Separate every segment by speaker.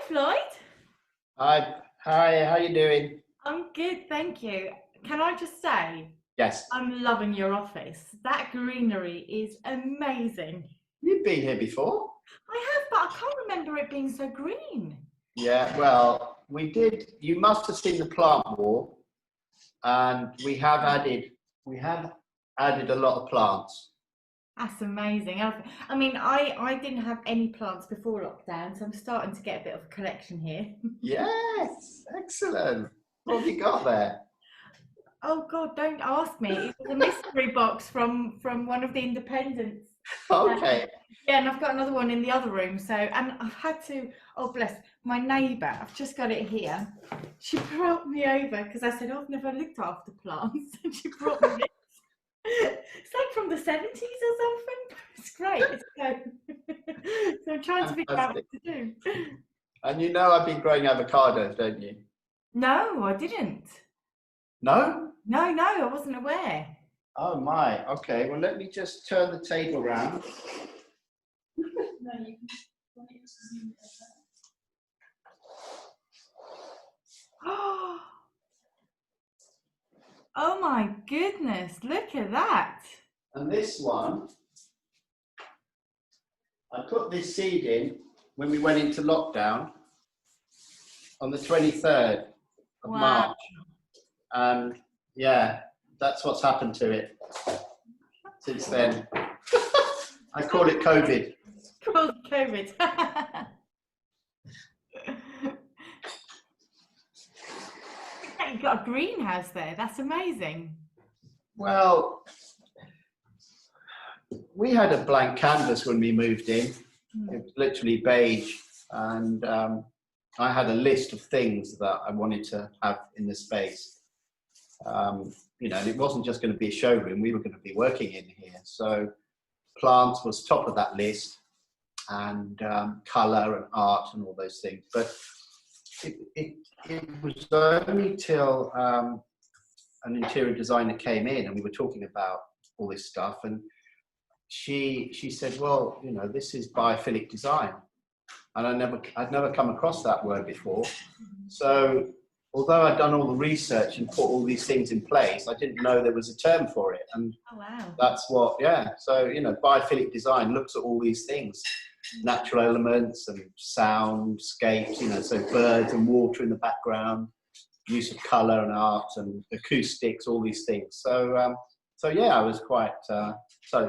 Speaker 1: Floyd.
Speaker 2: Hi, how you doing?
Speaker 1: I'm good, thank you. Can I just say,
Speaker 2: Yes.
Speaker 1: I'm loving your office. That greenery is amazing.
Speaker 2: You've been here before?
Speaker 1: I have, but I can't remember it being so green.
Speaker 2: Yeah, well, we did. You must have seen the plant wall, and we have added a lot of plants.
Speaker 1: That's amazing. I didn't have any plants before lockdown, so I'm starting to get a bit of a collection here.
Speaker 2: Yes, excellent. What have you got there?
Speaker 1: Oh God, don't ask me. It was a mystery box from one of the independents.
Speaker 2: Okay.
Speaker 1: Yeah, and I've got another one in the other room. So, and I've had to, oh bless, my neighbour, I've just got it here. She brought me over because I said, oh, I've never looked after plants. And she brought me this. It's like from the 70s or something. It's great. So I'm trying to figure out what to do.
Speaker 2: And you know I've been growing avocados, don't you?
Speaker 1: No, I didn't.
Speaker 2: No?
Speaker 1: No, I wasn't aware.
Speaker 2: Oh my, okay. Well, let me just turn the table around.
Speaker 1: Oh my goodness, look at that.
Speaker 2: And this one, I put this seed in when we went into lockdown on the 23rd of March. And yeah, that's what's happened to it since then. I call it COVID.
Speaker 1: Called COVID. You've got a greenhouse there. That's amazing.
Speaker 2: Well, we had a blank canvas when we moved in. It was literally beige, and I had a list of things that I wanted to have in the space. You know, and it wasn't just going to be a showroom. We were going to be working in here. So plants was top of that list, and colour and art and all those things. But it was only till an interior designer came in and we were talking about all this stuff, and she said, well, you know, this is biophilic design, and I'd never come across that word before. So although I'd done all the research and put all these things in place, I didn't know there was a term for it. And
Speaker 1: oh, wow.
Speaker 2: That's what, yeah. So, you know, biophilic design looks at all these things, natural elements and soundscapes, you know, so birds and water in the background, use of colour and art and acoustics, all these things. So, so yeah, I was quite, so,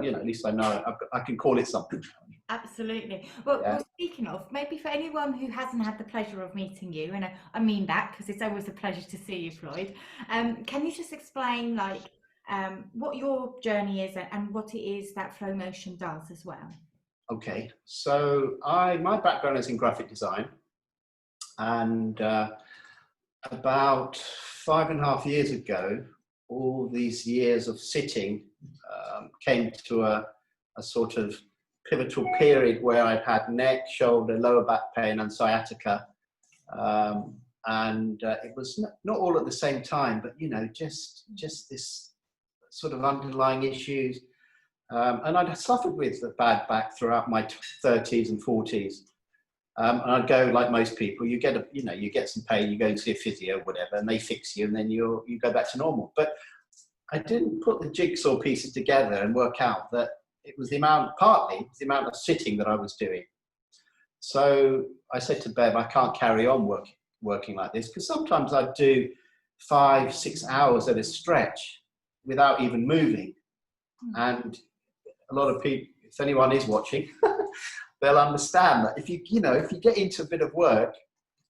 Speaker 2: you know, at least I know I can call it something.
Speaker 1: Absolutely. Well,
Speaker 2: Yeah.
Speaker 1: well, speaking of, maybe for anyone who hasn't had the pleasure of meeting you, and I mean that because it's always a pleasure to see you, Floyd, can you just explain, like, what your journey is and what it is that Flomotion does as well?
Speaker 2: Okay, so my background is in graphic design, and about 5.5 years ago, all these years of sitting came to a sort of pivotal period where I'd had neck, shoulder, lower back pain and sciatica, and it was not all at the same time, but you know, just this sort of underlying issues. And I'd suffered with a bad back throughout my 30s and 40s. And I'd go, like most people, you get some pain, you go and see a physio, whatever, and they fix you, and then you go back to normal. But I didn't put the jigsaw pieces together and work out that it was partly the amount of sitting that I was doing. So I said to Bev, I can't carry on working like this, because sometimes I'd do 5-6 hours at a stretch without even moving. And a lot of people, if anyone is watching, they'll understand that if you get into a bit of work,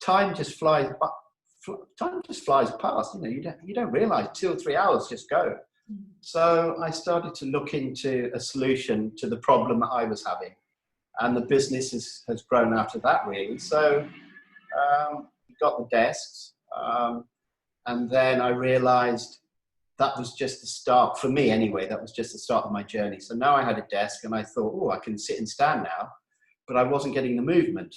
Speaker 2: time just flies past. You know, you don't realize 2 or 3 hours just go. So I started to look into a solution to the problem that I was having, and the business has grown out of that, really. So we got the desks, and then I realized that was just the start, for me anyway, that was just the start of my journey. So now I had a desk and I thought, oh, I can sit and stand now, but I wasn't getting the movement.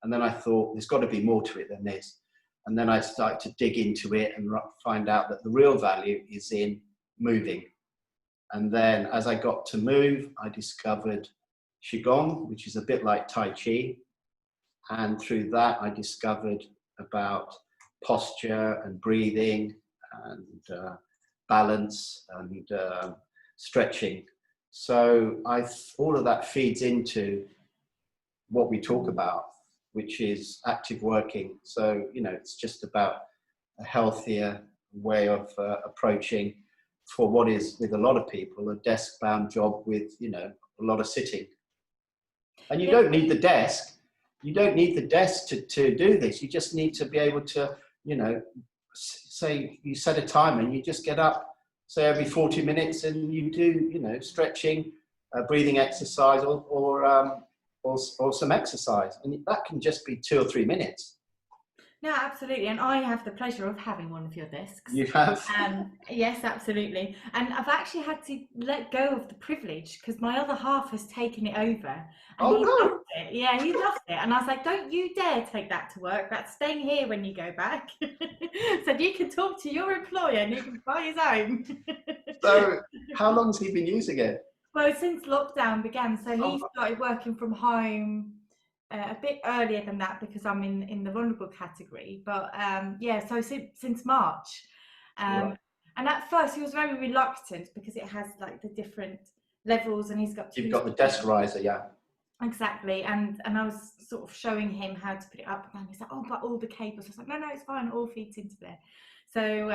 Speaker 2: And then I thought, there's got to be more to it than this. And then I started to dig into it and find out that the real value is in moving. And then as I got to move, I discovered Qigong, which is a bit like Tai Chi. And through that, I discovered about posture and breathing and balance and stretching. So all of that feeds into what we talk about, which is active working. So, you know, it's just about a healthier way of approaching for what is, with a lot of people, a desk-bound job with, you know, a lot of sitting. And you don't need the desk. You don't need the desk to do this. You just need to be able to, you know, say you set a timer and you just get up, say every 40 minutes, and you do, you know, stretching, breathing exercise, or some exercise. And that can just be 2 or 3 minutes.
Speaker 1: No, absolutely. And I have the pleasure of having one of your desks.
Speaker 2: You have?
Speaker 1: Yes, absolutely. And I've actually had to let go of the privilege because my other half has taken it over. And he loved it. Yeah, he loved it. And I was like, don't you dare take that to work. That's staying here when you go back. So you can talk to your employer and you can buy his own.
Speaker 2: So how long has he been using it?
Speaker 1: Well, since lockdown began. So he started working from home a bit earlier than that because I'm in the vulnerable category, but yeah, so since March,
Speaker 2: Right.
Speaker 1: and at first he was very reluctant because it has like the different levels, and he's got
Speaker 2: You've got the desk riser, yeah.
Speaker 1: Exactly, and I was sort of showing him how to put it up, and he's like, oh, but all the cables. I was like, no, it's fine, it all feeds into there. So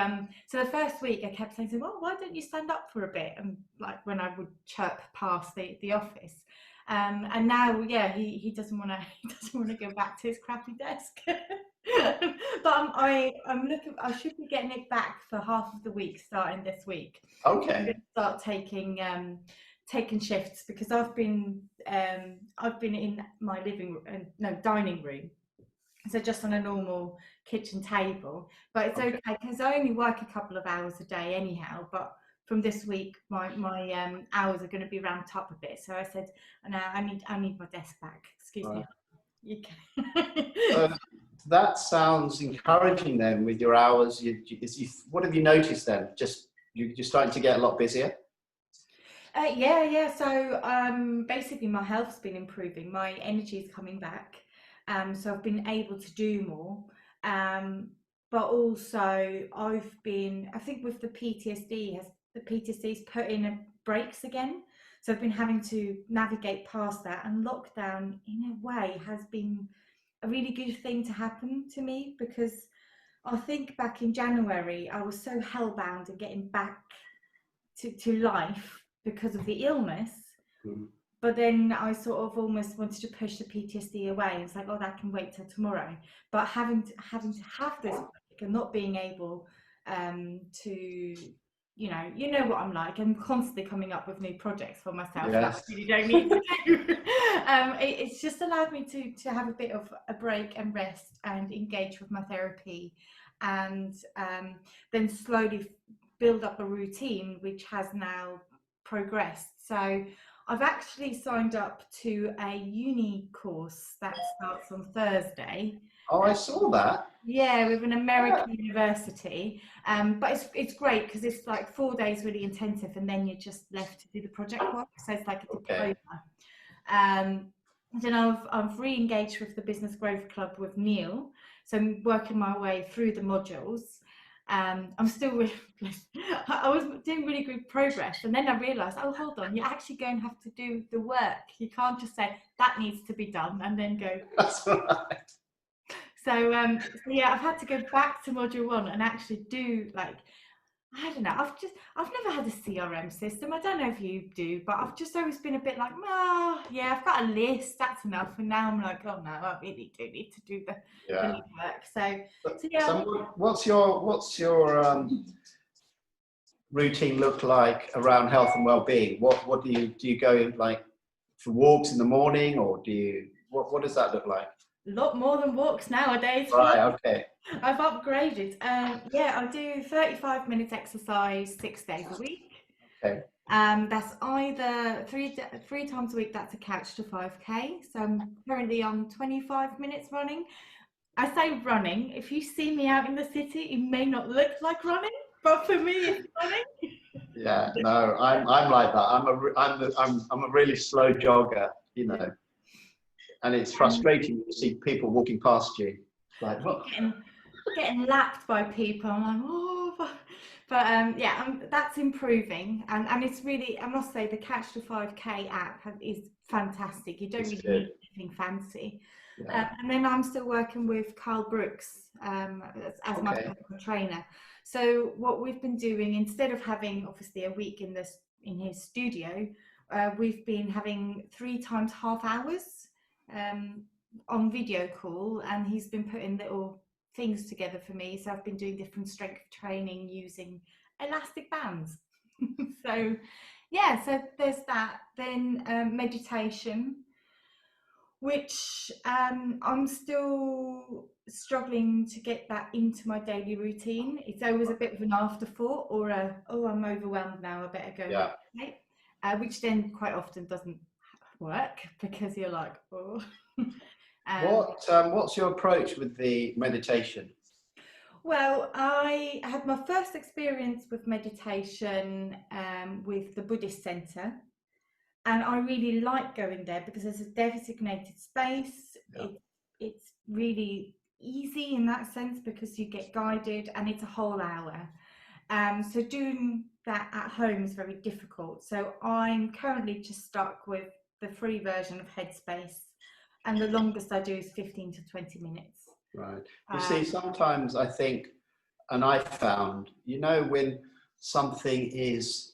Speaker 1: so the first week I kept saying to him, well, why don't you stand up for a bit? And like when I would chirp past the office. And now, yeah, he doesn't want to go back to his crappy desk. But I'm looking. I should be getting it back for half of the week starting this week.
Speaker 2: Okay.
Speaker 1: I'm going to start taking shifts because I've been in my dining room, so just on a normal kitchen table. But it's okay because I only work a couple of hours a day anyhow. But from this week, my hours are going to be ramped up a bit. So I said, no, I need my desk back. Excuse me. You can.
Speaker 2: That sounds encouraging then with your hours. What have you noticed then? Just you're starting to get a lot busier?
Speaker 1: Yeah. So basically my health's been improving. My energy is coming back. So I've been able to do more. But also I think with the PTSD's put in brakes again. So I've been having to navigate past that, and lockdown in a way has been a really good thing to happen to me, because I think back in January I was so hellbound in getting back to life because of the illness. But then I sort of almost wanted to push the PTSD away. It's like, oh, that can wait till tomorrow. But having to have this break and not being able to, you know what I'm like. I'm constantly coming up with new projects for myself that I really don't need to do. It's just allowed me to have a bit of a break and rest and engage with my therapy, and then slowly build up a routine which has now progressed. So I've actually signed up to a uni course that starts on Thursday.
Speaker 2: Oh, I saw that.
Speaker 1: Yeah, with an American university. But it's great because it's like 4 days really intensive, and then you're just left to do the project work. So it's like a diploma. Then I've re-engaged with the Business Growth Club with Neil. So I'm working my way through the modules. I'm still I was doing really good progress, and then I realized, oh, hold on, you're actually going to have to do the work. You can't just say that needs to be done and then go.
Speaker 2: That's right.
Speaker 1: So yeah, I've had to go back to module 1 and actually do, like, I don't know, I've never had a CRM system. I don't know if you do, but I've just always been a bit like, yeah, I've got a list, that's enough. And now I'm like, oh no, I really do need to do the work. So yeah.
Speaker 2: So what's your routine look like around health and well-being? What do you go like for walks in the morning, or what does that look like?
Speaker 1: A lot more than walks nowadays.
Speaker 2: Right, okay.
Speaker 1: I've upgraded. Yeah, I do 35 minutes exercise 6 days a week.
Speaker 2: Okay.
Speaker 1: That's either three times a week. That's a couch to 5K. So I'm currently on 25 minutes running. I say running. If you see me out in the city, it may not look like running, but for me, it's running.
Speaker 2: Yeah, no, I'm like that. I'm a really slow jogger, you know. And it's frustrating to see people walking past you. Like, what?
Speaker 1: Getting lapped by people. I'm like, oh, but yeah, that's improving, and it's really, I must say, the Catch to 5K app is fantastic. You don't really need anything fancy.
Speaker 2: Yeah.
Speaker 1: And then I'm still working with Carl Brooks as my personal trainer. So what we've been doing, instead of having obviously a week in his studio, we've been having 3 times half hours on video call, and he's been putting little things together for me. So I've been doing different strength training using elastic bands. So yeah, so there's that. Then meditation, which I'm still struggling to get that into my daily routine. It's always a bit of an afterthought, or I'm overwhelmed now, I better go meditate, which then quite often doesn't work, because you're like, oh.
Speaker 2: What's your approach with the meditation?
Speaker 1: Well, I had my first experience with meditation with the Buddhist centre, and I really like going there because there's a designated space.
Speaker 2: Yeah.
Speaker 1: It's really easy in that sense because you get guided, and it's a whole hour. So doing that at home is very difficult. So I'm currently just stuck with the free version of Headspace, and the longest I do is 15 to 20 minutes.
Speaker 2: Right. You see, sometimes I think, and I found, when something is,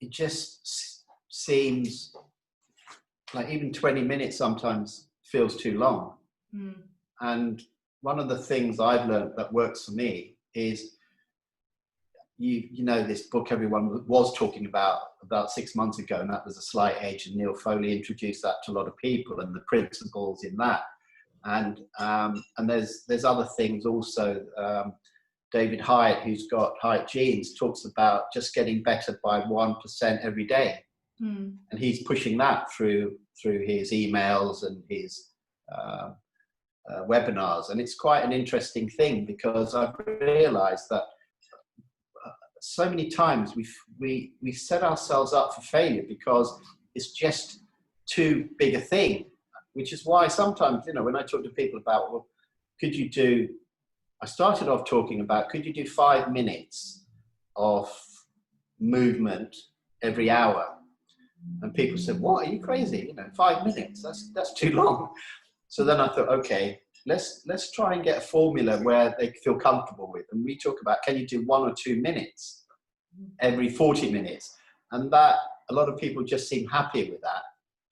Speaker 2: it just seems like even 20 minutes sometimes feels too long. And one of the things I've learned that works for me is, this book everyone was talking about 6 months ago, and that was A Slight Edge, and Neil Foley introduced that to a lot of people, and the principles in that. And there's other things also. David Hyatt, who's got Hyatt Genes, talks about just getting better by 1% every day. And he's pushing that through his emails and his webinars. And it's quite an interesting thing, because I've realized that so many times we set ourselves up for failure because it's just too big a thing, which is why sometimes, when I talk to people about, well, I started off talking about, could you do 5 minutes of movement every hour? And people said, what, are you crazy? 5 minutes, that's too long. So then I thought, okay, let's try and get a formula where they feel comfortable with. And we talk about, can you do 1 or 2 minutes every 40 minutes? And that, a lot of people just seem happy with that,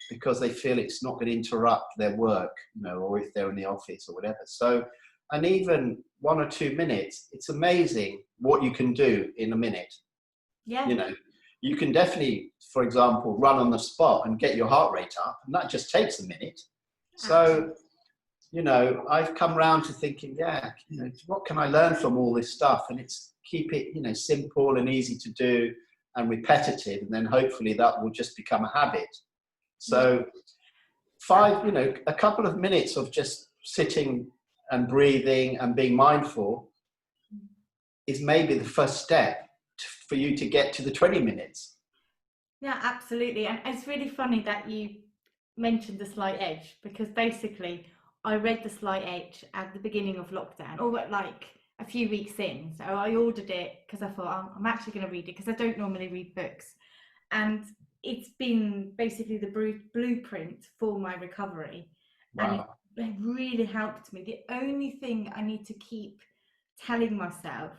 Speaker 2: because they feel it's not going to interrupt their work, or if they're in the office or whatever. So, and even 1 or 2 minutes, it's amazing what you can do in a minute.
Speaker 1: Yeah.
Speaker 2: You can definitely, for example, run on the spot and get your heart rate up, and that just takes a minute. So, I've come around to thinking, what can I learn from all this stuff? And it's keep it, simple and easy to do and repetitive, and then hopefully that will just become a habit. So a couple of minutes of just sitting and breathing and being mindful is maybe the first step for you to get to the 20 minutes.
Speaker 1: Yeah, absolutely. And it's really funny that you mentioned The Slight Edge, because basically I read The Slight Edge at the beginning of lockdown, or like a few weeks in. So I ordered it because I thought, I'm actually going to read it, because I don't normally read books. And it's been basically the blueprint for my recovery. Wow. And it really helped me. The only thing I need to keep telling myself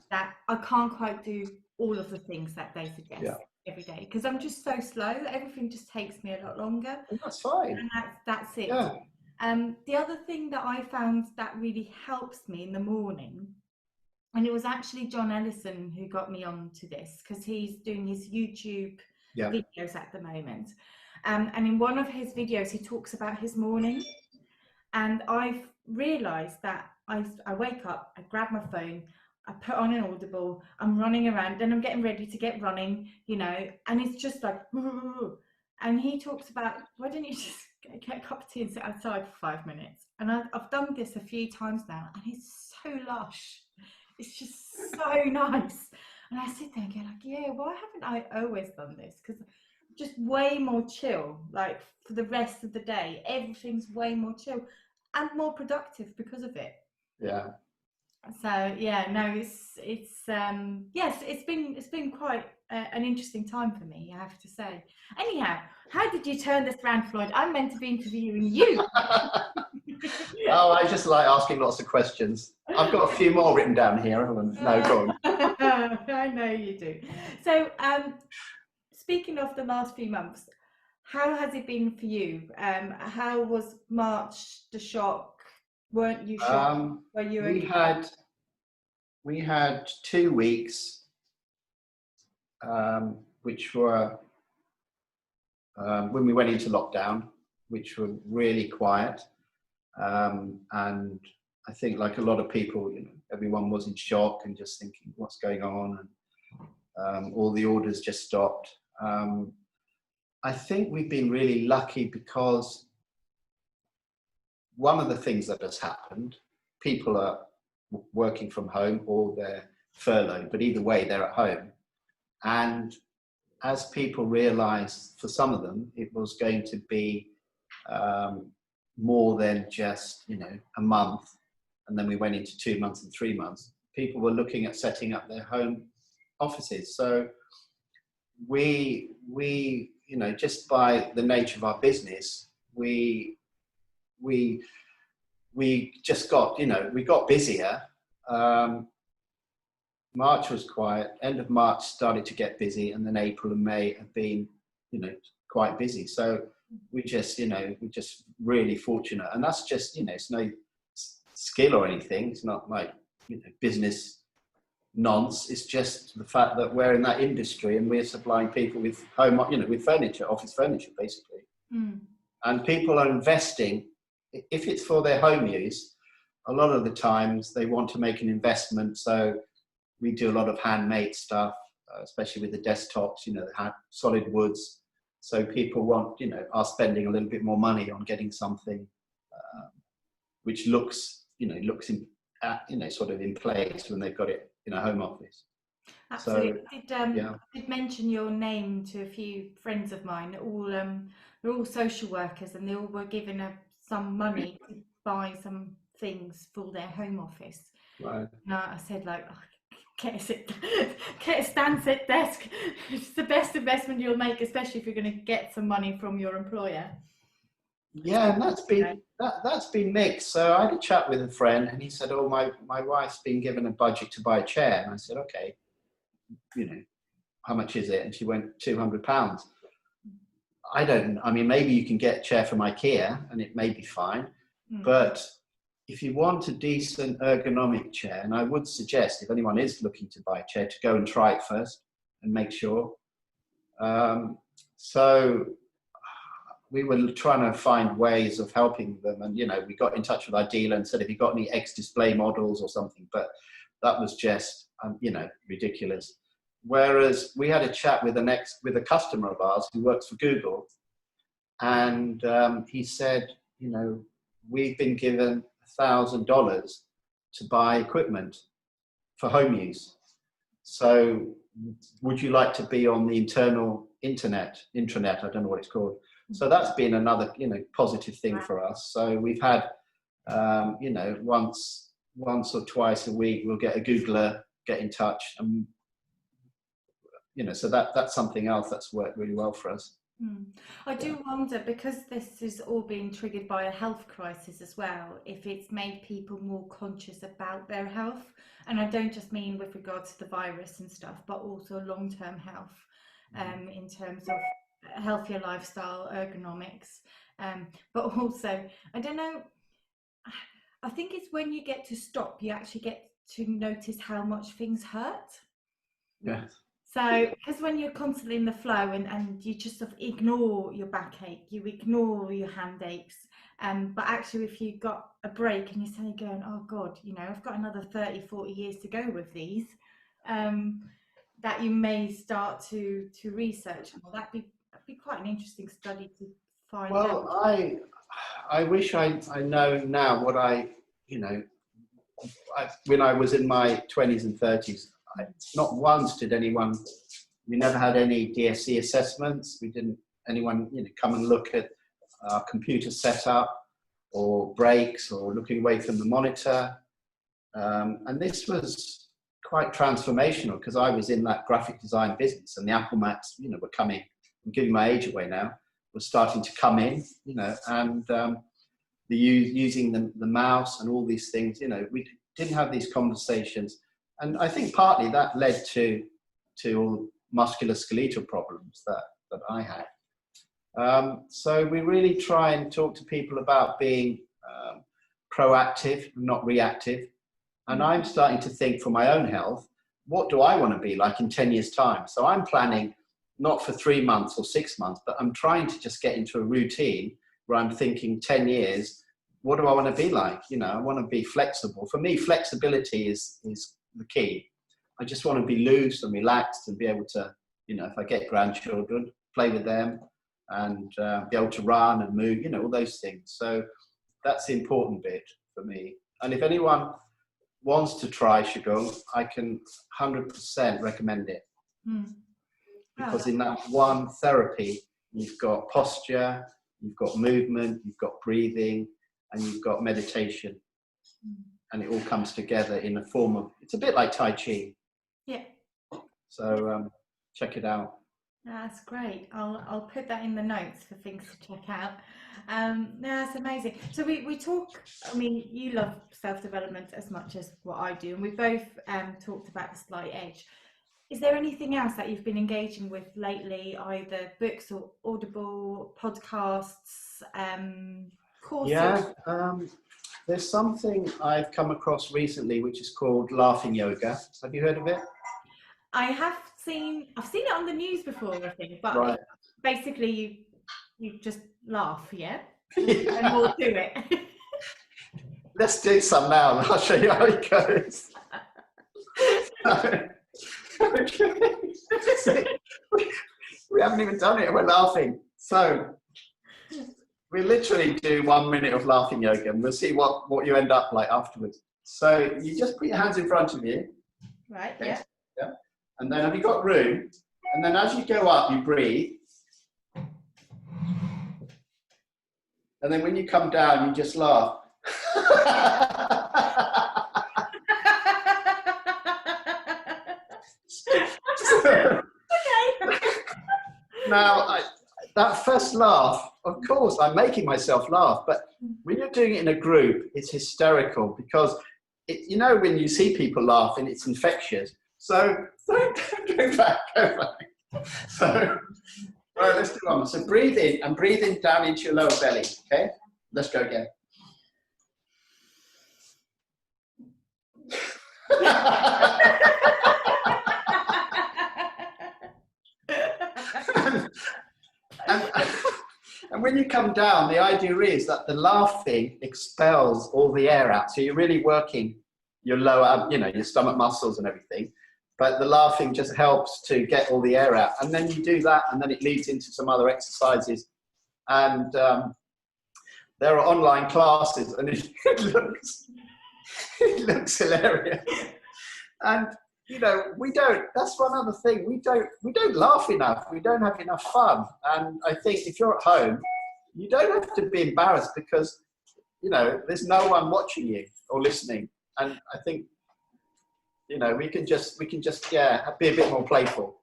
Speaker 1: that I can't quite do all of the things that they suggest every day, because I'm just so slow. Everything just takes me a lot longer.
Speaker 2: And that's fine.
Speaker 1: And that's it.
Speaker 2: Yeah.
Speaker 1: The other thing that I found that really helps me in the morning, and it was actually John Ellison who got me onto this, because he's doing his YouTube videos at the moment. And in one of his videos, he talks about his morning. And I've realised that I wake up, I grab my phone, I put on an Audible, I'm running around, then I'm getting ready to get running, and it's just like, and he talks about, why don't you just get a cup of tea and sit outside for 5 minutes? And I've done this a few times now, and it's so lush. It's just so nice. And I sit there and go like, why haven't I always done this? Because just way more chill, like for the rest of the day. Everything's way more chill and more productive because of it.
Speaker 2: Yeah.
Speaker 1: So yeah, no, it's yes, it's been quite an interesting time for me, I have to say. Anyhow, how did you turn this round, Floyd? I'm meant to be interviewing you.
Speaker 2: Oh, I just like asking lots of questions. I've got a few more written down here. No, go on.
Speaker 1: I know you do. So, speaking of the last few months, how has it been for you? How was March the shock? Weren't you shocked? Were you okay?
Speaker 2: We had 2 weeks, which were when we went into lockdown, which were really quiet. And I think, like a lot of people, you know, everyone was in shock and just thinking, what's going on? And all the orders just stopped. I think we've been really lucky because one of the things that has happened, people are working from home or they're furloughed, but either way, they're at home. And as people realized, for some of them, it was going to be more than just, you know, a month, and then we went into 2 months and 3 months. People were looking at setting up their home offices. So we you know, just by the nature of our business, we just got, you know, we got busier. March was quiet. End of March started to get busy, and then April and May have been, you know, quite busy. So we just, you know, we're just really fortunate, and that's just, you know, it's no skill or anything. It's not like, you know, business nonce. It's just the fact that we're in that industry and we're supplying people with home, you know, with furniture, office furniture, basically. And people are investing. If it's for their home use, a lot of the times they want to make an investment. So we do a lot of handmade stuff, especially with the desktops, you know, solid woods. So people want, you know, are spending a little bit more money on getting something which looks, you know, you know, sort of in place when they've got it in a home office.
Speaker 1: Absolutely.
Speaker 2: So,
Speaker 1: I did mention your name to a few friends of mine. They're all social workers, and they all were given some money to buy some things for their home office.
Speaker 2: Right.
Speaker 1: And I said, like, oh, get a stand-sit desk. It's the best investment you'll make, especially if you're going to get some money from your employer.
Speaker 2: Yeah, and that's been mixed. So I had a chat with a friend, and he said, "Oh, my wife's been given a budget to buy a chair." And I said, "Okay, you know, how much is it?" And she went, £200. I mean, maybe you can get a chair from IKEA, and it may be fine, but if you want a decent ergonomic chair, and I would suggest, if anyone is looking to buy a chair, to go and try it first and make sure. So we were trying to find ways of helping them, and, you know, we got in touch with our dealer and said, "Have you got any X-display models or something?" But that was just, you know, ridiculous. Whereas we had a chat with a customer of ours who works for Google, and he said, you know, we've been given $1,000 to buy equipment for home use. So would you like to be on the intranet? I don't know what it's called. So that's been another, you know, positive thing for us. So we've had, you know, once or twice a week, we'll get a Googler get in touch, and, you know, so that's something else that's worked really well for us.
Speaker 1: I do wonder, because this is all being triggered by a health crisis as well, if it's made people more conscious about their health. And I don't just mean with regards to the virus and stuff, but also long-term health, in terms of healthier lifestyle, ergonomics, but also, I don't know, I think it's when you get to stop, you actually get to notice how much things hurt.
Speaker 2: Yes.
Speaker 1: So, because when you're constantly in the flow and you just sort of ignore your backache, you ignore your hand aches, but actually if you got a break and you're suddenly going, oh God, you know, I've got another 30, 40 years to go with these, that you may start to research. Well, that'd be quite an interesting study to find out.
Speaker 2: Well, I wish I know now what you know, when I was in my 20s and 30s, not once did anyone We never had any DFC assessments. We didn't, anyone, come and look at our computer setup or breaks or looking away from the monitor. And this was quite transformational because I was in that graphic design business, and the Apple Macs, were coming. I'm giving my age away now. Was starting to come in, and using the mouse and all these things. We didn't have these conversations, and I think partly that led to all musculoskeletal problems that I had. So we really try and talk to people about being proactive, not reactive. And I'm starting to think for my own health, what do I want to be like in 10 years' time? So I'm planning not for 3 months or 6 months, but I'm trying to just get into a routine where I'm thinking 10 years, what do I want to be like? I want to be flexible. For me, flexibility is the key. I just want to be loose and relaxed and be able to, if I get grandchildren, play with them and be able to run and move, all those things. So that's the important bit for me. And if anyone wants to try Qigong, I can 100% recommend it. Because in that one therapy, you've got posture, you've got movement, you've got breathing, and you've got meditation. And it all comes together in a form of, it's a bit like Tai Chi.
Speaker 1: Yeah.
Speaker 2: So check it out.
Speaker 1: That's great. I'll put that in the notes for things to check out. That's amazing. So we talk, you love self-development as much as what I do, and we both talked about the slight edge. Is there anything else that you've been engaging with lately, either books or Audible, podcasts, courses?
Speaker 2: Yeah, there's something I've come across recently which is called laughing yoga. Have you heard of it?
Speaker 1: I've seen it on the news before, I think, but
Speaker 2: right.
Speaker 1: Basically you just laugh, yeah? And we'll do it.
Speaker 2: Let's do some now and I'll show you how it goes. We haven't even done it, we're laughing. So we literally do 1 minute of laughing yoga and we'll see what you end up like afterwards. So you just put your hands in front of you.
Speaker 1: Right,
Speaker 2: okay.
Speaker 1: yeah.
Speaker 2: And then have you got room? And then as you go up, you breathe. And then when you come down, you just laugh. Now, that first laugh, of course, I'm making myself laugh, but when you're doing it in a group, it's hysterical because, when you see people laughing, it's infectious. So don't go back. So, right, let's do one. So breathe in and breathe in down into your lower belly, okay? Let's go again. And when you come down, the idea is that the laughing expels all the air out. So you're really working your lower, your stomach muscles and everything. But the laughing just helps to get all the air out. And then you do that, and then it leads into some other exercises. And there are online classes, and it looks hilarious. And that's one other thing. We don't laugh enough. We don't have enough fun. And I think if you're at home, you don't have to be embarrassed because, there's no one watching you or listening. And I think, we can just be a bit more playful.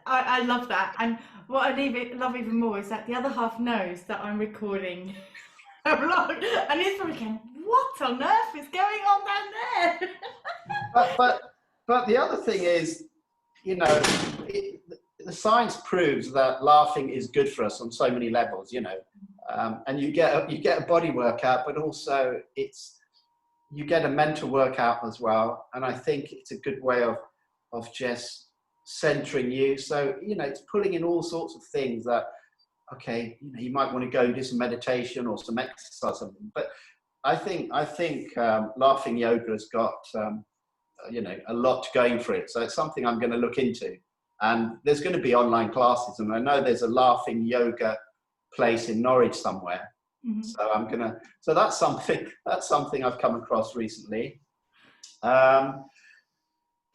Speaker 1: I love that. And what I love even more is that the other half knows that I'm recording a vlog. And it's probably going, what on earth is going on down there?
Speaker 2: But the other thing is, the science proves that laughing is good for us on so many levels, and you get a body workout, but also you get a mental workout as well. And I think it's a good way of just centering you. So, it's pulling in all sorts of things that, okay, you might want to go and do some meditation or some exercise or something. But I think laughing yoga has got, a lot going for it. So it's something I'm going to look into. And there's going to be online classes. And I know there's a laughing yoga place in Norwich somewhere. Mm-hmm. So that's something I've come across recently.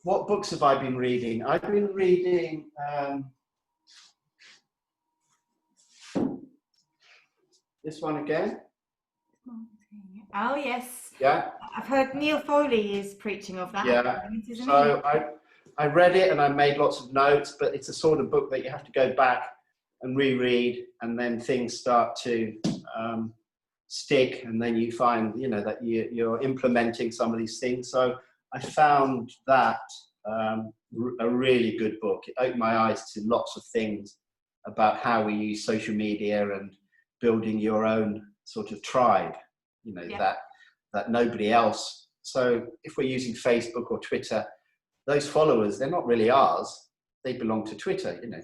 Speaker 2: What books have I been reading? I've been reading this one again.
Speaker 1: Oh yes.
Speaker 2: Yeah.
Speaker 1: I've heard Neil Foley is preaching of that.
Speaker 2: Yeah.
Speaker 1: Isn't
Speaker 2: So I read it and I made lots of notes, but it's a sort of book that you have to go back and reread, and then things start to stick, and then you find, you know, that you're implementing some of these things. So I found that a really good book. It opened my eyes to lots of things about how we use social media and building your own sort of tribe, you know, that nobody else. So if we're using Facebook or Twitter, those followers, they're not really ours. They belong to Twitter, you know.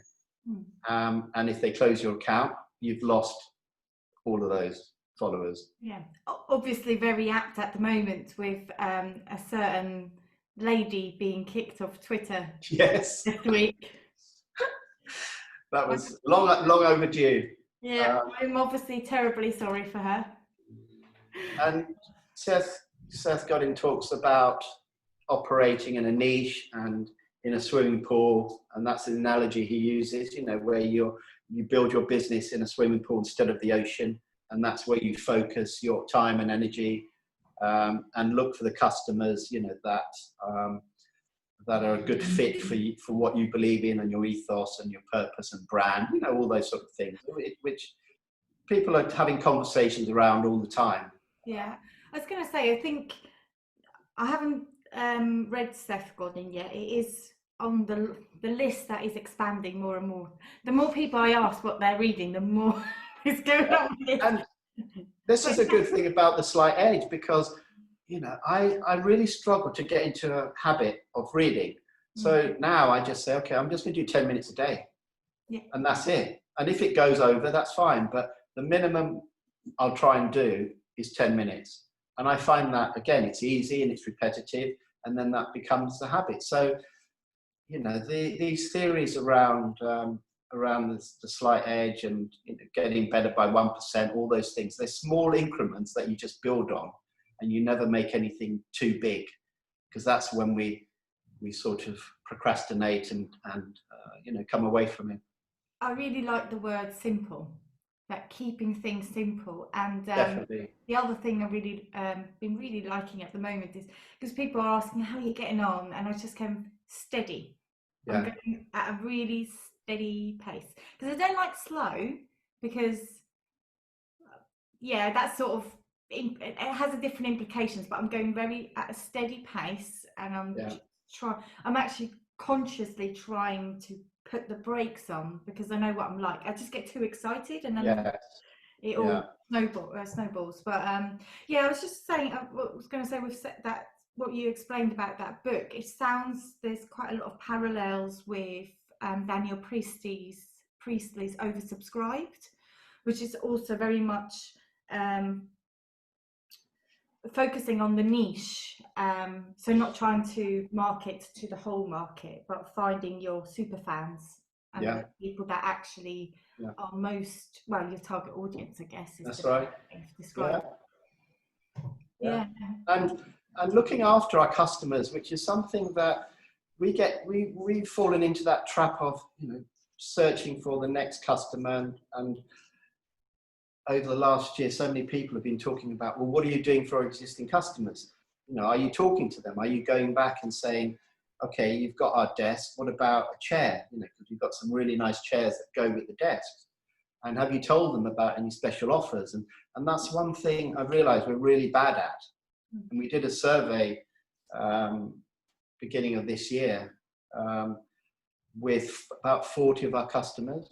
Speaker 2: And if they close your account, you've lost all of those followers.
Speaker 1: Yeah, obviously very apt at the moment with a certain lady being kicked off Twitter.
Speaker 2: Yes.
Speaker 1: This week.
Speaker 2: That was long overdue.
Speaker 1: Yeah, I'm obviously terribly sorry for her.
Speaker 2: And Seth Godin talks about operating in a niche and in a swimming pool, and that's an analogy he uses, you know, where you build your business in a swimming pool instead of the ocean, and that's where you focus your time and energy, and look for the customers, you know, that are a good fit for you, for what you believe in, and your ethos and your purpose and brand, you know, all those sort of things, which people are having conversations around all the time.
Speaker 1: Yeah, I was going to say, I think I haven't read Seth Godin yet. It is on the list that is expanding more and more. The more people I ask what they're reading, the more is going on.
Speaker 2: And this is a good thing about the Slight Edge, because, you know, I really struggle to get into a habit of reading. So now I just say, okay, I'm just going to do 10 minutes a day.
Speaker 1: Yeah.
Speaker 2: And that's it. And if it goes over, that's fine. But the minimum I'll try and do is 10 minutes. And I find that, again, it's easy and it's repetitive, and then that becomes the habit. So, you know, these theories around the Slight Edge and, you know, getting better by 1%, all those things, they're small increments that you just build on, and you never make anything too big, because that's when we sort of procrastinate and you know, come away from it.
Speaker 1: I really like the word simple, that keeping things simple. And
Speaker 2: Definitely.
Speaker 1: the other thing I really been really liking at the moment is, because people are asking how are you getting on, and I just came steady.
Speaker 2: Yeah.
Speaker 1: I'm going at a really steady pace, because I don't like slow, because yeah, that's sort of it has a different implications, but I'm going very at a steady pace, and I'm actually consciously trying to put the brakes on, because I know what I'm like. I just get too excited, and then it all snowballs. But yeah, I was just saying, I was going to say, we've said that what you explained about that book, it sounds there's quite a lot of parallels with Daniel Priestley's Oversubscribed, which is also very much focusing on the niche, so not trying to market to the whole market, but finding your super fans and the people that actually are most, well, your target audience, I guess, is
Speaker 2: that's right.
Speaker 1: Describe. Yeah.
Speaker 2: And looking after our customers, which is something that we've fallen into that trap of, you know, searching for the next customer, and over the last year, so many people have been talking about, well, what are you doing for our existing customers? You know, are you talking to them? Are you going back and saying, okay, you've got our desk, what about a chair? You know, because we've got some really nice chairs that go with the desks. And have you told them about any special offers? And that's one thing I've realized we're really bad at. And we did a survey beginning of this year with about 40 of our customers.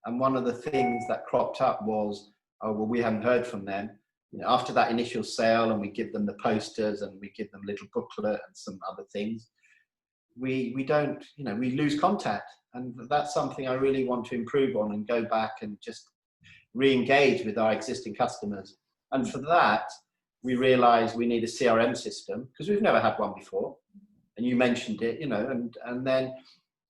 Speaker 2: And one of the things that cropped up was, oh, well, we haven't heard from them. You know, after that initial sale, and we give them the posters and we give them a little booklet and some other things, we don't, you know, we lose contact. And that's something I really want to improve on, and go back and just re-engage with our existing customers. And for that, we realized we need a CRM system, because we've never had one before. And you mentioned it, you know, and then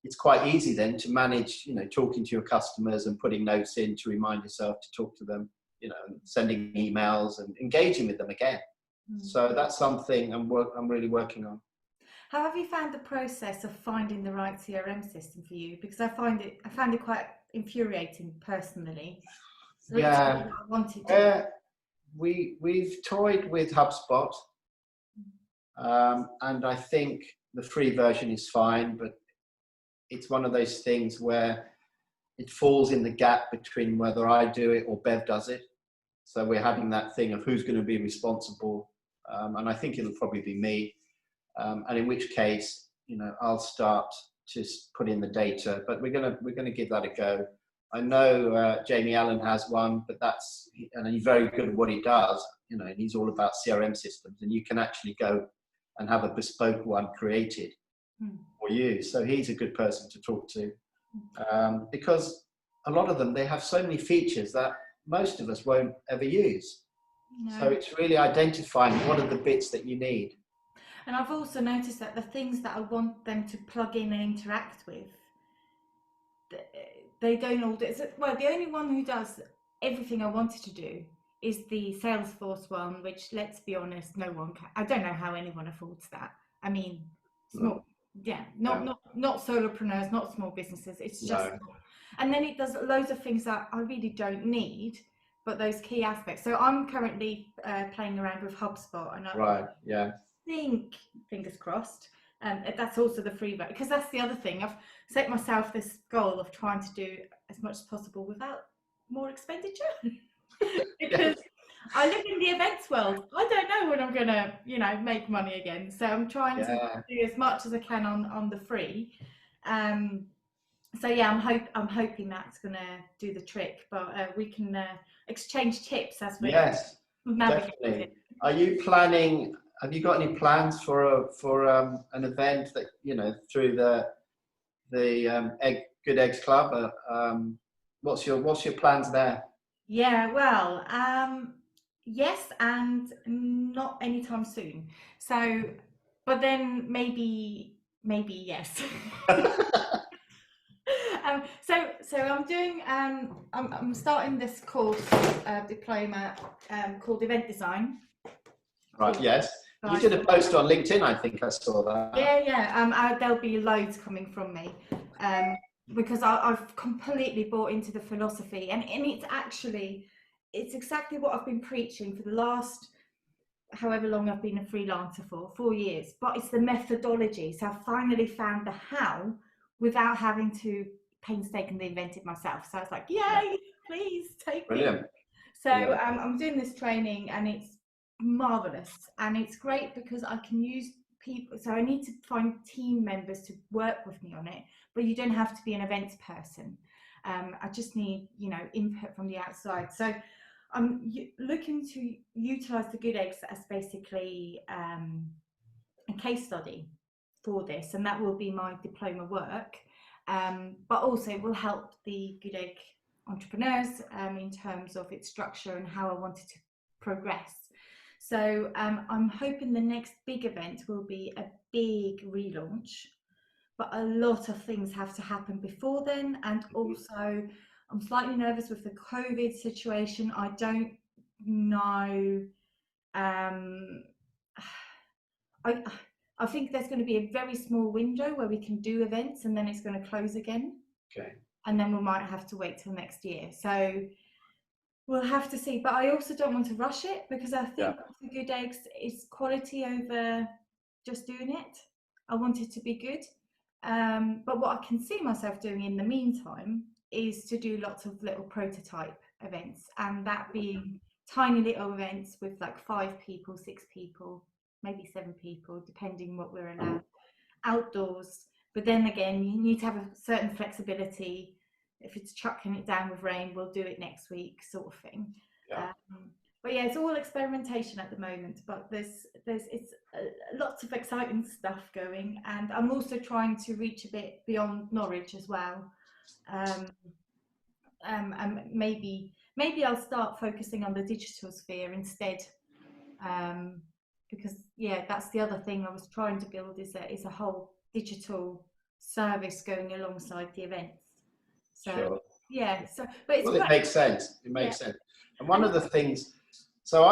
Speaker 2: it's quite easy then to manage, you know, talking to your customers and putting notes in to remind yourself to talk to them, you know, and sending emails and engaging with them again. So that's something I'm really working on.
Speaker 1: How have you found the process of finding the right CRM system for you? Because I found it quite infuriating personally.
Speaker 2: Yeah,
Speaker 1: I wanted to.
Speaker 2: we've toyed with HubSpot, and I think the free version is fine, but it's one of those things where it falls in the gap between whether I do it or Bev does it. So we're having that thing of who's going to be responsible, and I think it'll probably be me. And in which case, I'll start to put in the data, but we're gonna give that a go. I know Jamie Allen has one, but and he's very good at what he does. And he's all about CRM systems, and you can actually go and have a bespoke one created for you. So he's a good person to talk to, because a lot of them, they have so many features that most of us won't ever use.
Speaker 1: No.
Speaker 2: So it's really identifying what are the bits that you need.
Speaker 1: And I've also noticed that the things that I want them to plug in and interact with, they don't all do it. Well, the only one who does everything I wanted to do is the Salesforce one, which, let's be honest, no one can. I don't know how anyone affords that. I mean, small, not solopreneurs, not small businesses. It's just, and then it does loads of things that I really don't need, but those key aspects. So I'm currently playing around with HubSpot, and I think, fingers crossed, that's also the free version, because that's the other thing. I've set myself this goal of trying to do as much as possible without more expenditure. Because I live in the events world. I don't know when I'm gonna, make money again. So I'm trying to do as much as I can on the free. So yeah, I'm hoping that's gonna do the trick. But we can exchange tips as we navigate it.
Speaker 2: Are you planning? Have you got any plans for an event that through the Good Eggs Club? What's your plans there?
Speaker 1: Yeah, well, yes, and not anytime soon. So, but then maybe yes. So I'm doing I'm starting this course, diploma, called Event Design.
Speaker 2: Right. Yes. You did a post on LinkedIn. I think I saw that.
Speaker 1: Yeah. There'll be loads coming from me. Because I've completely bought into the philosophy, and it's exactly what I've been preaching for the last however long I've been a freelancer for, 4 years, but it's the methodology. So I've finally found the how without having to painstakingly invent it myself. So I was like, yay, please take
Speaker 2: Brilliant.
Speaker 1: me. So I'm doing this training, and it's marvelous, and it's great because I can use people. So I need to find team members to work with me on it, but you don't have to be an events person. I just need input from the outside. So I'm looking to utilize the Good Eggs as basically a case study for this, and that will be my diploma work, but also it will help the Good Egg entrepreneurs in terms of its structure and how I want it to progress. So I'm hoping the next big event will be a big relaunch, but a lot of things have to happen before then. And also I'm slightly nervous with the COVID situation. I don't know. I think there's going to be a very small window where we can do events, and then it's going to close again.
Speaker 2: Okay.
Speaker 1: And then we might have to wait till next year. So we'll have to see, but I also don't want to rush it, because I think the Good Eggs is quality over just doing it. I want it to be good. But what I can see myself doing in the meantime is to do lots of little prototype events, and that being tiny little events with like 5 people, 6 people, maybe 7 people, depending what we're allowed, outdoors. But then again, you need to have a certain flexibility. If it's chucking it down with rain, we'll do it next week, sort of thing. But yeah, it's all experimentation at the moment, but there's lots of exciting stuff going, and I'm also trying to reach a bit beyond Norwich as well. And maybe I'll start focusing on the digital sphere instead, because that's the other thing I was trying to build is a whole digital service going alongside the events. So but it's
Speaker 2: it makes sense. It makes sense. And one of the things, so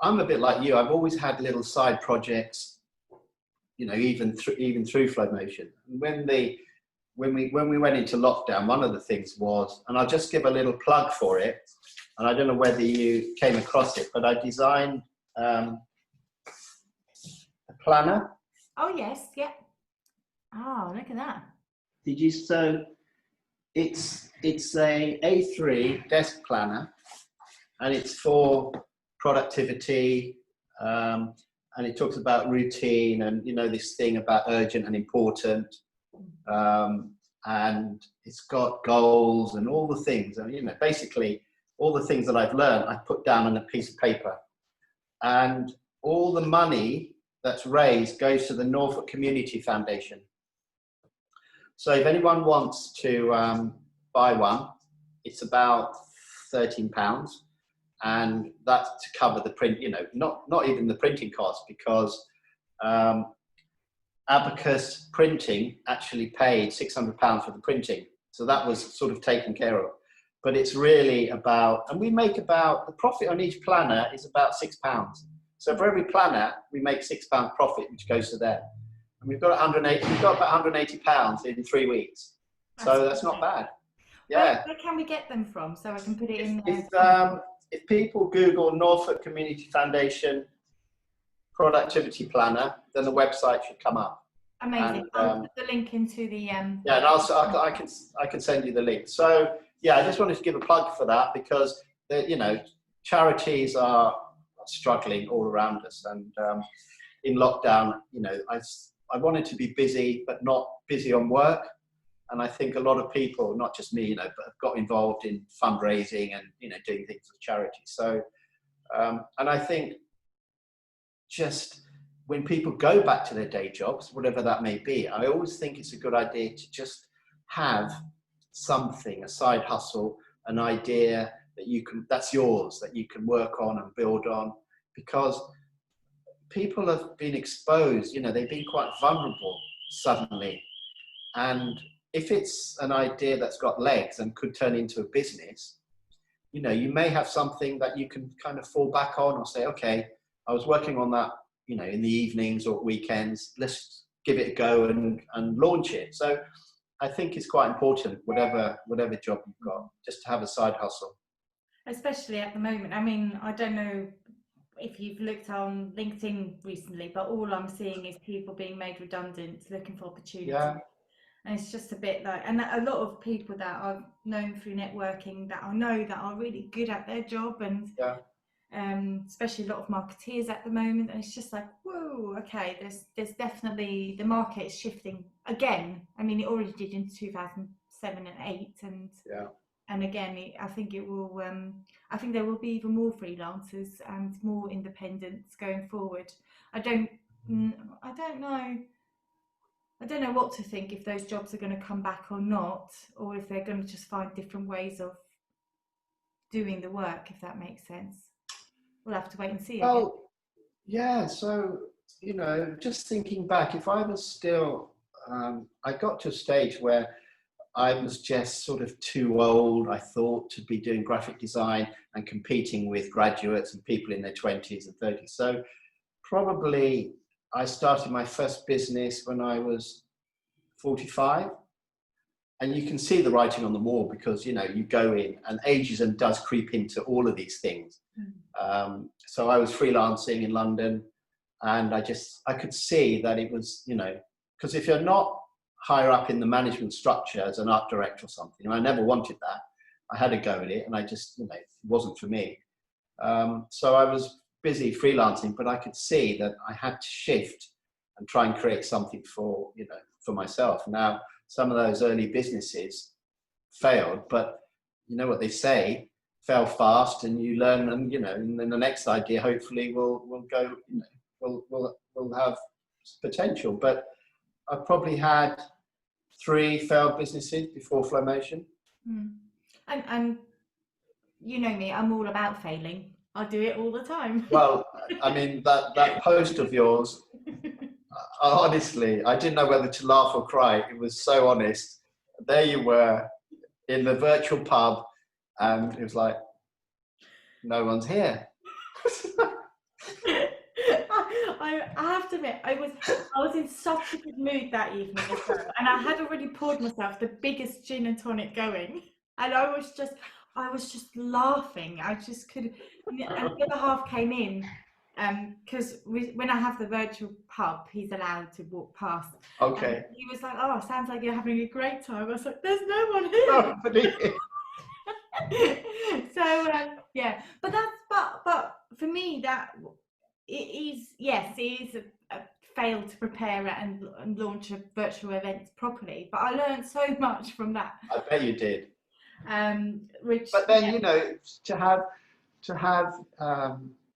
Speaker 2: I'm a bit like you. I've always had little side projects you know, even through Flomotion. And when we went into lockdown, one of the things was, and I'll just give a little plug for it, and I don't know whether you came across it, but I designed a planner.
Speaker 1: Oh yes, yeah. Oh, look at that.
Speaker 2: Did you? So it's a A3 desk planner, and it's for productivity, and it talks about routine, and you know, this thing about urgent and important, and it's got goals and all the things, and you know, basically all the things that I've learned I put down on a piece of paper, and all the money that's raised goes to the Norfolk Community Foundation. So if anyone wants to buy one, it's about £13, and that's to cover the print, you know, not even the printing cost, because Abacus Printing actually paid £600 for the printing. So that was sort of taken care of. But it's really about, and we make about, the profit on each planner is about £6. So for every planner, we make £6 profit, which goes to them. And we've got about £180 in 3 weeks. So that's not bad. Yeah.
Speaker 1: Where can we get them from? So I can put it in
Speaker 2: If people Google Norfolk Community Foundation Productivity Planner, then the website should come up.
Speaker 1: Amazing.
Speaker 2: And,
Speaker 1: I'll put the link into the
Speaker 2: yeah, and also I can send you the link. So yeah, I just wanted to give a plug for that, because you know, charities are struggling all around us, and in lockdown, you know, I wanted to be busy, but not busy on work. And I think a lot of people, not just me, you know, but have got involved in fundraising and, you know, doing things for charity. So, and I think just when people go back to their day jobs, whatever that may be, I always think it's a good idea to just have something, a side hustle, an idea that that's yours, that you can work on and build on, because people have been exposed, you know, they've been quite vulnerable suddenly. And if it's an idea that's got legs and could turn into a business, you know, you may have something that you can kind of fall back on, or say, okay, I was working on that, you know, in the evenings or weekends, let's give it a go and launch it. So I think it's quite important, whatever job you've got, just to have a side hustle.
Speaker 1: Especially at the moment. I mean, I don't know if you've looked on LinkedIn recently, but all I'm seeing is people being made redundant, looking for opportunity.
Speaker 2: Yeah.
Speaker 1: And it's just a bit like, and a lot of people that I've known through networking that I know that are really good at their job, and
Speaker 2: yeah.
Speaker 1: Especially a lot of marketeers at the moment, and it's just like, whoa, okay, there's definitely, the market is shifting again. I mean, it already did in 2007 and 8, and
Speaker 2: yeah.
Speaker 1: And again, I think it will. I think there will be even more freelancers and more independents going forward. I don't know. I don't know what to think, if those jobs are going to come back or not, or if they're going to just find different ways of doing the work, if that makes sense. We'll have to wait and see.
Speaker 2: Well, yeah. So, you know, just thinking back, if I was still, I got to a stage where I was just sort of too old, I thought, to be doing graphic design and competing with graduates and people in their 20s and 30s. So probably I started my first business when I was 45. And you can see the writing on the wall, because, you know, you go in and ageism does creep into all of these things. So I was freelancing in London, and I could see that it was, you know, because if you're not higher up in the management structure as an art director or something, and I never wanted that, I had a go at it, and I just, you know, it wasn't for me. So I was busy freelancing, but I could see that I had to shift and try and create something for, you know, for myself. Now, some of those early businesses failed, but you know what they say, fail fast and you learn, and, you know, and then the next idea hopefully will go, you know, will have potential. But I probably had 3 failed businesses before Flomotion.
Speaker 1: And you know me, I'm all about failing. I do it all the time.
Speaker 2: Well, I mean, that post of yours, honestly, I didn't know whether to laugh or cry. It was so honest. There you were in the virtual pub, and it was like, no one's here.
Speaker 1: I have to admit, I was in such a good mood that evening as well, and I had already poured myself the biggest gin and tonic going, and I was just laughing. I just could, and the other half came in, because when I have the virtual pub, he's allowed to walk past.
Speaker 2: Okay.
Speaker 1: And he was like, "Oh, sounds like you're having a great time." I was like, "There's no one here."
Speaker 2: Nobody.
Speaker 1: So yeah, but for me that it is, yes, it is a fail to prepare it and launch a virtual event properly. But I learned so much from that.
Speaker 2: I bet you did.
Speaker 1: Which,
Speaker 2: but then, you know, to have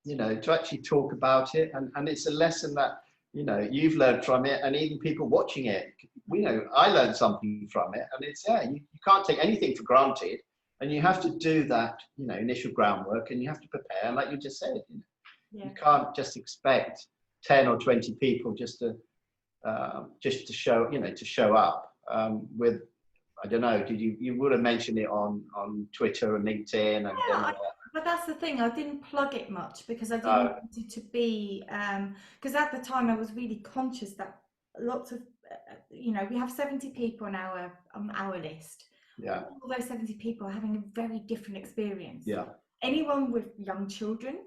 Speaker 2: you know, to actually talk about it, and it's a lesson that, you know, you've learned from it, and even people watching it, you know, I learned something from it, and it's, yeah, you can't take anything for granted, and you have to do that, you know, initial groundwork, and you have to prepare, like you just said, you know.
Speaker 1: yeah.
Speaker 2: You can't just expect 10 or 20 people just to show, you know, to show up with, I don't know, you would have mentioned it on Twitter and LinkedIn and
Speaker 1: but that's the thing, I didn't plug it much because I didn't want it to be, because at the time I was really conscious that lots of, you know, we have 70 people on our list.
Speaker 2: Yeah.
Speaker 1: All those 70 people are having a very different experience.
Speaker 2: Yeah.
Speaker 1: Anyone with young children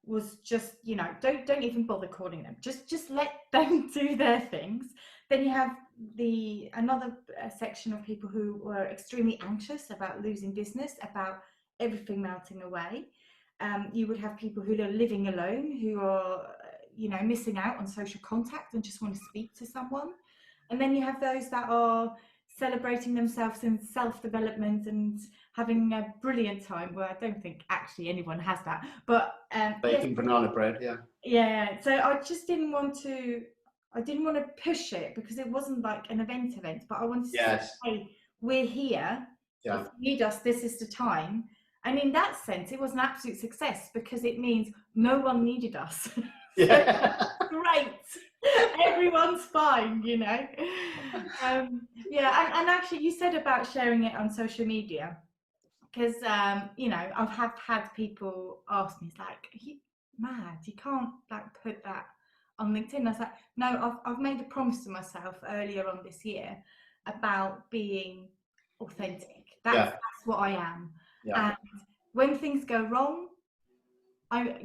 Speaker 1: was just, you know, don't even bother calling them. Just let them do their things. Then you have another section of people who were extremely anxious about losing business, about everything melting away. You would have people who are living alone, who are, you know, missing out on social contact and just want to speak to someone. And then you have those that are celebrating themselves in self-development and having a brilliant time. Well, I don't think actually anyone has that, but
Speaker 2: baking banana bread,
Speaker 1: yeah. So I just didn't want to push it because it wasn't like an event, but I wanted to say, hey, we're here.
Speaker 2: Yeah.
Speaker 1: If you need us, this is the time. And in that sense, it was an absolute success because it means no one needed us.
Speaker 2: Yeah.
Speaker 1: Great. Everyone's fine, you know. Yeah, and actually you said about sharing it on social media, because you know, I've had people ask me, it's like, are you mad? You can't like put that on LinkedIn. I was like, no, I've made a promise to myself earlier on this year about being authentic. That's what I am.
Speaker 2: Yeah.
Speaker 1: And when things go wrong, I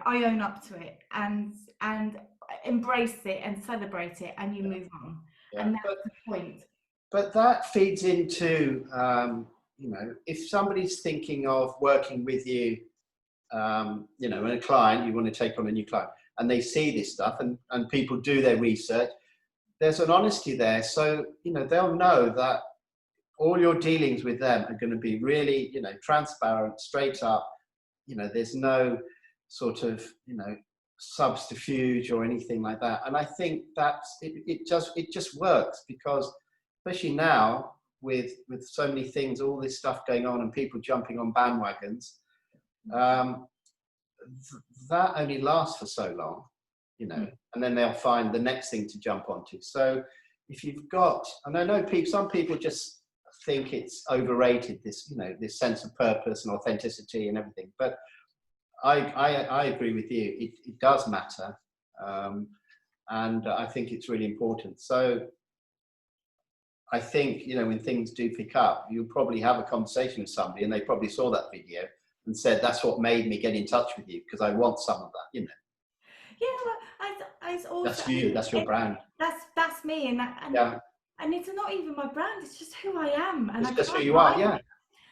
Speaker 1: own up to it and embrace it and celebrate it, and you move on. Yeah. And that's the point.
Speaker 2: But that feeds into, you know, if somebody's thinking of working with you, you know, and a client, you want to take on a new client, and they see this stuff, and people do their research, there's an honesty there. So, you know, they'll know that all your dealings with them are going to be really, you know, transparent, straight up. You know, there's no sort of, you know, subterfuge or anything like that. And I think that's it just works, because especially now with so many things, all this stuff going on and people jumping on bandwagons, that only lasts for so long, you know, and then they'll find the next thing to jump onto. So if you've got, and I know some people just think it's overrated, this, you know, this sense of purpose and authenticity and everything, but I agree with you. It does matter, and I think it's really important. So I think, you know, when things do pick up, you'll probably have a conversation with somebody, and they probably saw that video and said, "That's what made me get in touch with you, because I want some of that," you know.
Speaker 1: Yeah, well, I also,
Speaker 2: that's you. That's your brand.
Speaker 1: That's me, and it's not even my brand. It's just who I am, and
Speaker 2: it's just who you are. Yeah.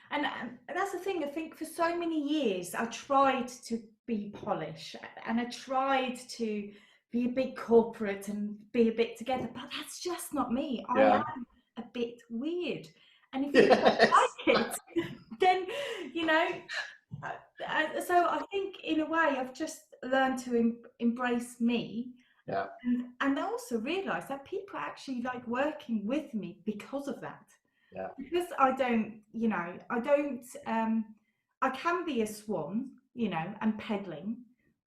Speaker 1: And that's the thing. I think for so many years, I tried to be polished, and I tried to be a bit corporate and be a bit together, but that's just not me. I am a bit weird, and if you don't like it, then, you know. So I think in a way, I've just learned to embrace me.
Speaker 2: Yeah.
Speaker 1: And I also realised that people actually like working with me because of that.
Speaker 2: Yeah.
Speaker 1: Because I don't, you know, I can be a swan, you know, and peddling,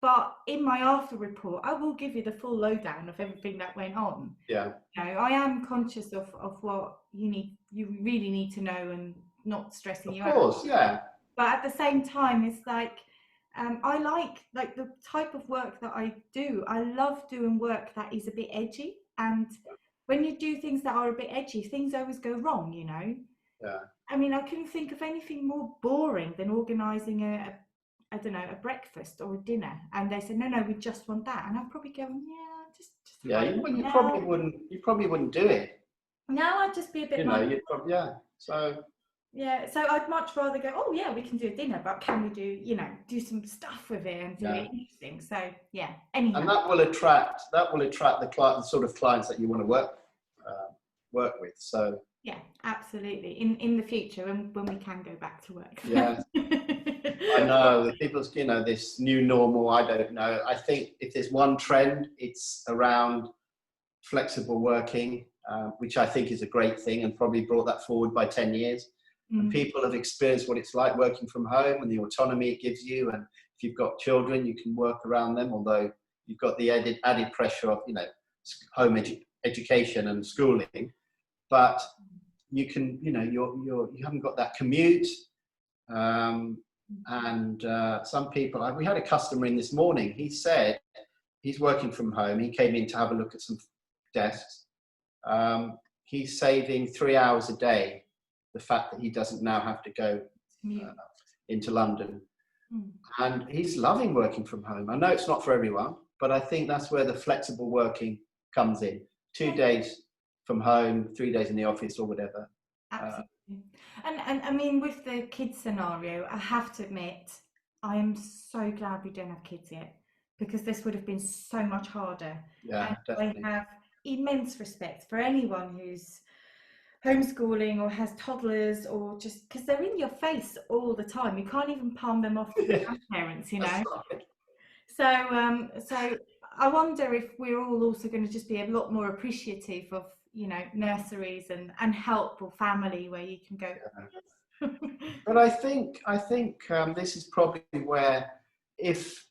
Speaker 1: but in my after report, I will give you the full lowdown of everything that went on.
Speaker 2: Yeah.
Speaker 1: You know, I am conscious of what you really need to know, and not stressing you out.
Speaker 2: Of course, yeah.
Speaker 1: But at the same time, it's like, I like the type of work that I do. I love doing work that is a bit edgy, and when you do things that are a bit edgy, things always go wrong, you know.
Speaker 2: Yeah.
Speaker 1: I mean, I couldn't think of anything more boring than organising I don't know, a breakfast or a dinner, and they said, no, we just want that, and I'd probably go, yeah, just
Speaker 2: Yeah, you probably wouldn't do it.
Speaker 1: No, I'd just be a bit,
Speaker 2: you know, you'd probably,
Speaker 1: so I'd much rather go, oh yeah, we can do a dinner, but can we do some stuff with it and do it interesting? So yeah, anyhow.
Speaker 2: And that will attract the sort of clients that you want to work with. So
Speaker 1: yeah, absolutely. In the future, when we can go back to work.
Speaker 2: Yeah. I know the people's, this new normal. I don't know. I think if there's one trend, it's around flexible working, which I think is a great thing, and probably brought that forward by 10 years. And people have experienced what it's like working from home and the autonomy it gives you. And if you've got children, you can work around them, although you've got the added pressure of, home education and schooling. But you can, you haven't got that commute. And some people, we had a customer in this morning. He said he's working from home. He came in to have a look at some desks. He's saving 3 hours a day. The fact that he doesn't now have to go into London. And he's loving working from home. I know it's not for everyone, but I think that's where the flexible working comes in. 2 days from home, 3 days in the office or whatever.
Speaker 1: Absolutely. And I mean, with the kids scenario, I have to admit, I am so glad we don't have kids yet, because this would have been so much harder.
Speaker 2: Yeah,
Speaker 1: and
Speaker 2: definitely.
Speaker 1: I have immense respect for anyone who's homeschooling or has toddlers, or just because they're in your face all the time. You can't even palm them off to the grandparents,
Speaker 2: Right.
Speaker 1: So I wonder if we're all also going to just be a lot more appreciative of, nurseries and help or family where you can go.
Speaker 2: Yeah. But I think this is probably where if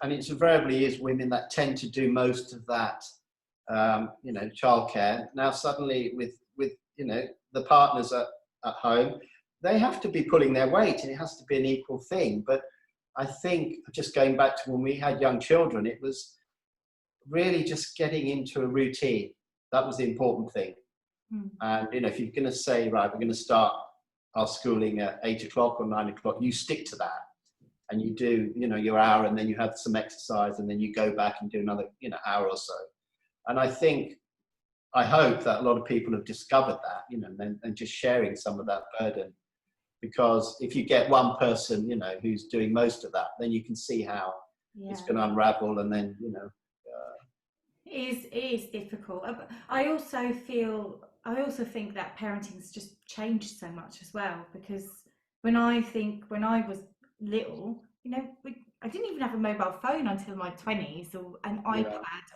Speaker 2: and it invariably is women that tend to do most of that, childcare. Now suddenly with the partners at home, they have to be pulling their weight, and it has to be an equal thing. But I think, just going back to when we had young children, it was really just getting into a routine. That was the important thing. And if you're going to say, right, we're going to start our schooling at 8 o'clock or 9 o'clock, you stick to that, and you do your hour, and then you have some exercise, and then you go back and do another hour or so. And I hope that a lot of people have discovered that, and just sharing some of that burden, because if you get one person, who's doing most of that, then you can see how it's going to unravel, and then,
Speaker 1: It is difficult. I also think that parenting's just changed so much as well, because when I was little, I didn't even have a mobile phone until my 20s, or an iPad,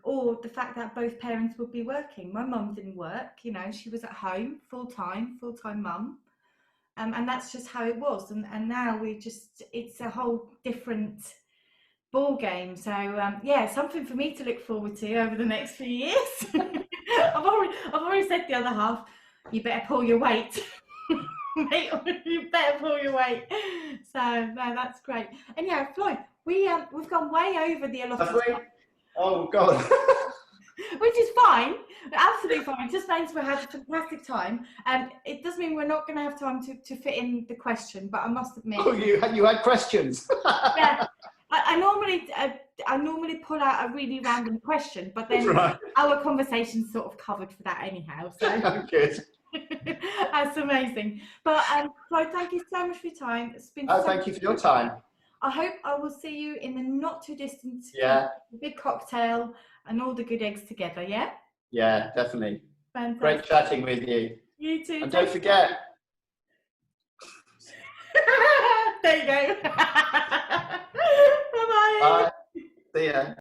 Speaker 1: or the fact that both parents would be working. My mum didn't work, she was at home full-time mum. And that's just how it was. And now it's a whole different ball game. So something for me to look forward to over the next few years. I've already said the other half, you better pull your weight. Mate, you better pull your weight. So no, that's great. And Floyd, we've gone way over the allotted time.
Speaker 2: Oh God.
Speaker 1: Which is fine, absolutely fine. It just means we had a fantastic time, and it does mean we're not going to have time to fit in the question. But I must admit,
Speaker 2: you had questions.
Speaker 1: Yeah, I normally pull out a really random question, but then our conversation's sort of covered for that anyhow. So
Speaker 2: good.
Speaker 1: That's amazing. But Floyd, thank you so much for your time. It's been.
Speaker 2: Thank you for your time.
Speaker 1: I hope I will see you in the not too distant big cocktail and all the good eggs together. Yeah.
Speaker 2: Yeah, definitely.
Speaker 1: Fantastic.
Speaker 2: Great chatting with you.
Speaker 1: You too.
Speaker 2: And don't forget.
Speaker 1: There you go. Bye-bye.
Speaker 2: Bye. See ya.